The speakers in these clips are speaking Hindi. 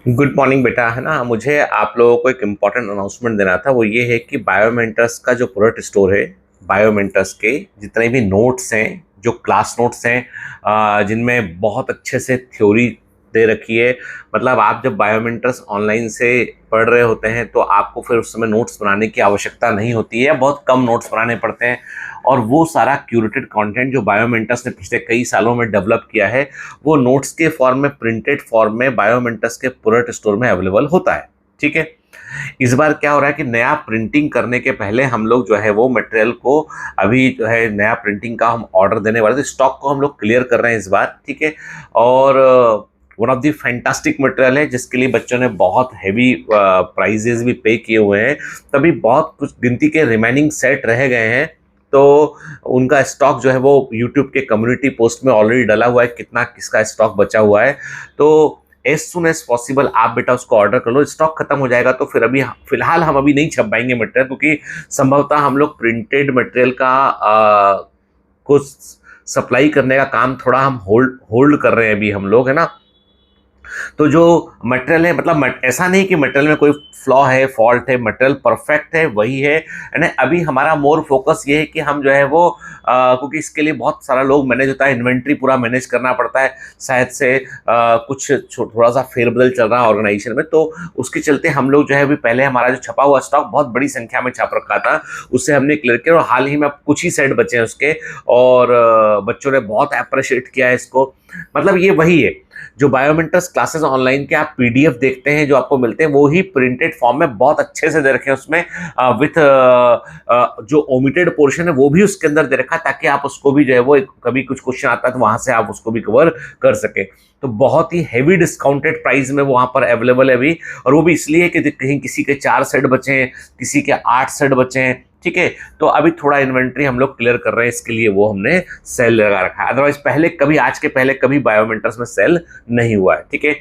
गुड मॉर्निंग बेटा। है ना, मुझे आप लोगों को एक इम्पॉर्टेंट अनाउंसमेंट देना था। वो ये है कि बायोमेंटर्स का जो प्रोडक्ट स्टोर है, बायोमेंटर्स के जितने भी नोट्स हैं, जो क्लास नोट्स हैं, जिनमें बहुत अच्छे से थ्योरी दे रखी है। मतलब आप जब बायोमेंटर्स ऑनलाइन से पढ़ रहे होते हैं तो आपको फिर उस समय नोट्स बनाने की आवश्यकता नहीं होती है, बहुत कम नोट्स बनाने पड़ते हैं। और वो सारा क्यूरेटेड कंटेंट जो बायोमेंटर्स ने पिछले कई सालों में डेवलप किया है, वो नोट्स के फॉर्म में, प्रिंटेड फॉर्म में बायोमेंटस के प्रोडक्ट स्टोर में अवेलेबल होता है। ठीक है। इस बार क्या हो रहा है कि नया प्रिंटिंग करने के पहले हम लोग जो है वो मटेरियल को, अभी जो है नया प्रिंटिंग का हम ऑर्डर देने वाले थे, स्टॉक को हम लोग क्लियर कर रहे हैं इस बार। ठीक है। और one of the fantastic material है जिसके लिए बच्चों ने बहुत हैवी प्राइजेस भी पे किए हुए हैं। तभी बहुत कुछ गिनती के रिमेनिंग सेट रह गए हैं, तो उनका स्टॉक जो है वो यूट्यूब के कम्युनिटी पोस्ट में ऑलरेडी डला हुआ है, कितना किसका स्टॉक बचा हुआ है। तो एज सुन एज पॉसिबल आप बेटा उसको ऑर्डर कर लो। स्टॉक खत्म हो जाएगा तो फिर अभी फिलहाल हम अभी नहीं छप पाएंगे मटेरियल, क्योंकि संभवतः हम लोग प्रिंटेड मटेरियल का कुछ सप्लाई करने का काम थोड़ा हम होल्ड होल्ड कर रहे हैं अभी हम लोग, है ना। तो जो मटेरियल है, मतलब ऐसा नहीं कि मटेरियल में कोई फ्लॉ है, फॉल्ट है, मटेरियल परफेक्ट है, वही है ना। अभी हमारा मोर फोकस ये है कि हम जो है वो क्योंकि इसके लिए बहुत सारा लोग मैनेज होता है, इन्वेंट्री पूरा मैनेज करना पड़ता है, शायद से कुछ थोड़ा सा फेरबदल चल रहा है ऑर्गेनाइजेशन में, तो उसके चलते हम लोग जो है अभी पहले हमारा जो छपा हुआ स्टॉक बहुत बड़ी संख्या में छाप रखा था, उससे हमने क्लियर किया और हाल ही में अब कुछ ही सेट बचे हैं उसके। और बच्चों ने बहुत अप्रिशिएट किया है इसको। मतलब ये वही है जो बायोमेंटर्स क्लासेस ऑनलाइन के आप पीडीएफ देखते हैं जो आपको मिलते हैं, वो ही प्रिंटेड फॉर्म में बहुत अच्छे से दे रखे हैं उसमें, विथ जो ओमिटेड पोर्शन है वो भी उसके अंदर दे रखा है, ताकि आप उसको भी जो है वो कभी कुछ क्वेश्चन आता है तो वहां से आप उसको भी कवर कर सके। तो बहुत ही हैवी डिस्काउंटेड प्राइस में वो वहां पर अवेलेबल है अभी। और वो भी इसलिए कि कहीं किसी के 4 सेट बचे हैं, किसी के 8 सेट बचे हैं। ठीक है। तो अभी थोड़ा इन्वेंट्री हम लोग क्लियर कर रहे हैं, इसके लिए वो हमने सेल लगा रखा है। अदरवाइज पहले कभी, आज के पहले कभी बायोमेंटर्स में सेल नहीं हुआ है। ठीक है।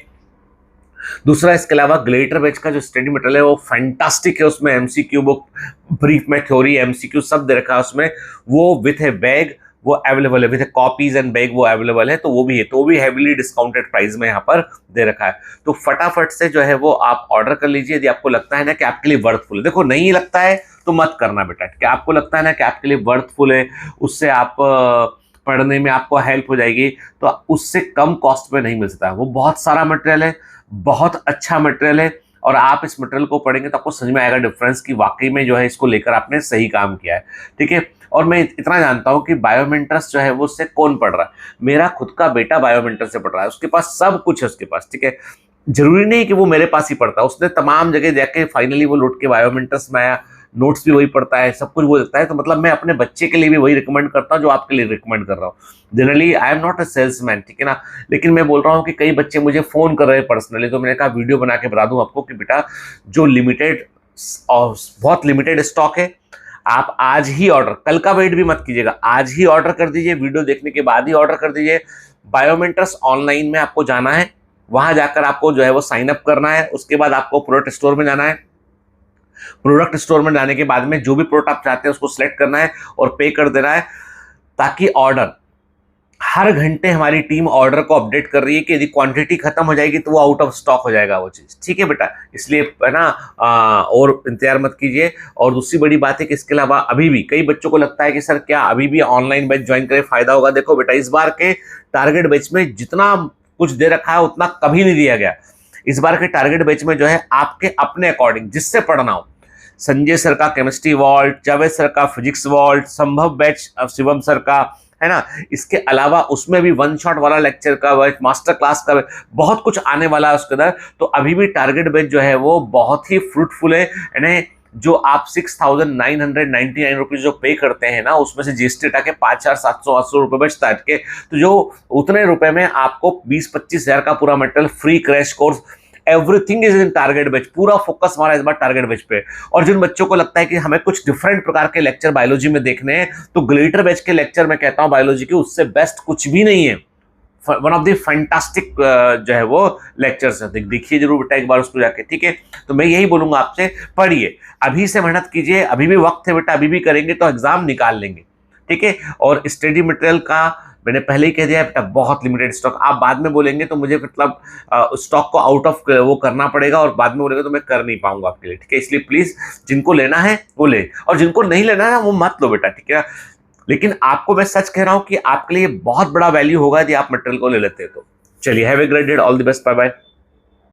दूसरा, इसके अलावा ग्लेटर बैच का जो स्टडी मटेरियल है वो फैंटास्टिक है। उसमें एमसीक्यू बुक, ब्रीफ में थ्योरी, एमसीक्यू सब दे रखा है उसमें। वो विथ ए बैग वो अवेलेबल है, विथ कॉपीज एंड बैग वो अवेलेबल है। तो वो भी है, तो वो भी हैवीली डिस्काउंटेड प्राइस में यहाँ पर दे रखा है। तो फटाफट से जो है वो आप ऑर्डर कर लीजिए यदि आपको लगता है ना कि आपके लिए वर्थफुल है। देखो, नहीं लगता है तो मत करना बेटा। क्या आपको लगता है ना कि आपके लिए वर्थफुल है, उससे आप पढ़ने में आपको हेल्प हो जाएगी, तो उससे कम कॉस्ट में नहीं मिल सकता। वो बहुत सारा मटेरियल है, बहुत अच्छा मटेरियल है, और आप इस मटेरियल को पढ़ेंगे तो आपको समझ में आएगा डिफरेंस कि वाकई में जो है इसको लेकर आपने सही काम किया है। ठीक है। और मैं इतना जानता हूं कि बायोमेंटर्स जो है वो उससे कौन पढ़ रहा है। मेरा खुद का बेटा बायोमेंटर से पढ़ रहा है, उसके पास सब कुछ है उसके पास। ठीक है। जरूरी नहीं कि वो मेरे पास ही पढ़ता है, उसने तमाम जगह जाके फाइनली वो लौट के बायोमेंटर्स में आया, नोट्स भी वही पढ़ता है, सब कुछ वो देता है। तो मतलब मैं अपने बच्चे के लिए भी वही रिकमेंड करता हूँ जो आपके लिए रिकमेंड कर रहा हूँ। Generally I am not a salesman, ठीक है ना। लेकिन मैं बोल रहा हूँ कि कई बच्चे मुझे फोन कर रहे हैं पर्सनली, तो मैंने कहा वीडियो बना के बता दूं आपको कि बेटा जो लिमिटेड और बहुत लिमिटेड स्टॉक है, आप आज ही ऑर्डर, कल का वेट भी मत कीजिएगा, आज ही ऑर्डर कर दीजिए, वीडियो देखने के बाद ही ऑर्डर कर दीजिए। बायोमेंटर्स ऑनलाइन में आपको जाना है, वहां जाकर आपको जो है वो साइन अप करना है, उसके बाद आपको प्रोडक्ट स्टोर में जाना है। प्रोडक्ट स्टोर में जाने के बाद में जो भी प्रोडक्ट आप चाहते हैं उसको सिलेक्ट करना है और पे कर देना है, ताकि ऑर्डर, हर घंटे हमारी टीम ऑर्डर को अपडेट कर रही है कि यदि क्वांटिटी खत्म हो जाएगी तो वो आउट ऑफ स्टॉक हो जाएगा वो चीज। ठीक है बेटा, इसलिए है ना, और इंतजार मत कीजिए। और दूसरी बड़ी बात है कि इसके अलावा अभी भी कई बच्चों को लगता है कि सर क्या अभी भी ऑनलाइन बैच ज्वाइन करें, फायदा होगा। देखो बेटा, इस बार के टारगेट बैच में जितना कुछ दे रखा है उतना कभी नहीं दिया गया। इस बार के टारगेट बैच में जो है आपके अपने अकॉर्डिंग जिससे पढ़ना हो, संजय सर का केमिस्ट्री वॉल्ट, जावेद सर का फिजिक्स वॉल्ट, संभव बैच शिवम सर का, है ना। इसके अलावा उसमें भी वन शॉट वाला लेक्चर का बैच, मास्टर क्लास का बहुत कुछ आने वाला है उसके अंदर। तो अभी भी टारगेट बैच जो है वो बहुत ही फ्रूटफुल है, यानी जो आप 6,999 रुपीज जो पे करते हैं ना, उसमें से जीएसटी हटा के 5,780 रुपए बचता है। तो जो उतने रुपए में आपको 20-25 हजार का पूरा material, free crash course, everything is in target batch. पूरा फोकस हमारा इस बार टारगेट बैच पे। और जिन बच्चों को लगता है कि हमें कुछ डिफरेंट प्रकार के लेक्चर बायोलॉजी में देखने हैं, तो ग्लिटर बैच के लेक्चर में कहता हूं बायोलॉजी के, उससे बेस्ट कुछ भी नहीं है। वन ऑफ द फैंटास्टिक जो है वो लेक्चर्स है, देखिए जरूर बेटा एक बार उसको जाके। ठीक है। तो मैं यही बोलूंगा आपसे, पढ़िए, अभी से मेहनत कीजिए, अभी भी वक्त है बेटा, अभी भी करेंगे तो एग्जाम निकाल लेंगे। ठीक है। और स्टडी मटेरियल का मैंने पहले ही कह दिया है बेटा, बहुत लिमिटेड स्टॉक। आप बाद में बोलेंगे तो मुझे मतलब स्टॉक को आउट ऑफ वो करना पड़ेगा, और बाद में बोलेंगे तो मैं कर नहीं पाऊंगा आपके लिए, ठीक है। इसलिए प्लीज जिनको लेना है वो ले, और जिनको नहीं लेना है वो मत लो बेटा, ठीक है। लेकिन आपको मैं सच कह रहा हूं कि आपके लिए बहुत बड़ा वैल्यू होगा यदि आप मटेरियल को ले लेते हैं तो। चलिए, have a great day, all the best, bye bye.